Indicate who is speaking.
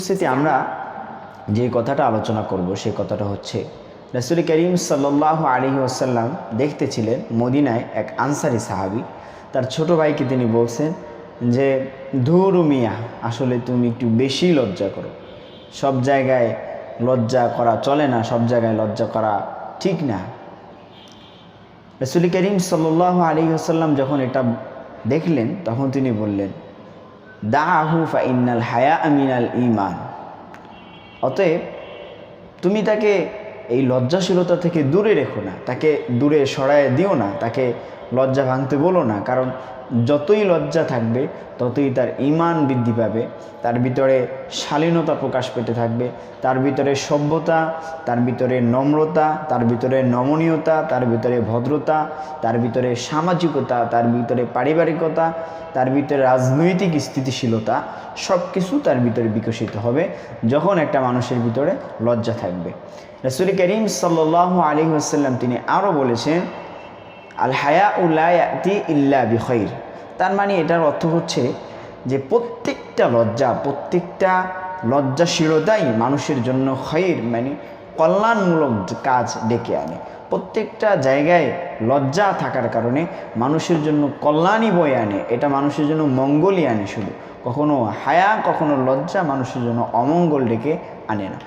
Speaker 1: পরিস্থিতি আমরা যে কথাটা আলোচনা করব সেই কথাটা হচ্ছে রাসূল করিম সাল্লাল্লাহু আলাইহি ওয়াসাল্লাম দেখতেছিলেন মদিনায় এক আনসারী সাহাবী তার ছোট ভাইকে তিনি বলছেন যে ধুর মিয়া, আসলে তুমি একটু বেশি লজ্জা করো, সব জায়গায় লজ্জা করা চলে না, সব জায়গায় লজ্জা করা ঠিক না। রাসূল করিম সাল্লাল্লাহু আলাইহি ওয়াসাল্লাম যখন এটা দেখলেন তখন তিনি বললেন, দাহু ফা ইন্নাল হায়া মিনাল ঈমান। অতএব তুমি তাকে এই লজ্জাশীলতা থেকে দূরে রেখো না, তাকে দূরে সরায় দিও না, তাকে লজ্জা ভাঙতে বলো না। কারণ যতই লজ্জা থাকবে ততই তার ঈমান বৃদ্ধি পাবে, তার ভিতরে শালীনতা প্রকাশ পেতে থাকবে, তার ভিতরে সভ্যতা, তার ভিতরে নম্রতা, তার ভিতরে নমনীয়তা, তার ভিতরে ভদ্রতা, তার ভিতরে সামাজিকতা, তার ভিতরে পারিবারিকতা, তার ভিতরে রাজনৈতিক স্থিতিশীলতা, সব কিছু তার ভিতরে বিকশিত হবে যখন একটা মানুষের ভিতরে লজ্জা থাকবে। রাসূল করিম সাল্লাল্লাহু আলাইহি ওয়াসাল্লাম তিনি আরও বলেছেন, আল হায়াউ লা ইয়াতি ইল্লা বিখাইর। তার মানে এটার অর্থ হচ্ছে যে প্রত্যেকটা লজ্জাশীলতাই মানুষের জন্য খাইর, মানে কল্যাণমূলক কাজ ডেকে আনে। প্রত্যেকটা জায়গায় লজ্জা থাকার কারণে মানুষের জন্য কল্যাণই বয়ে আনে, এটা মানুষের জন্য মঙ্গলই আনে। শুধু কখনো হায়া, কখনো লজ্জা মানুষের জন্য অমঙ্গল ডেকে আনে না।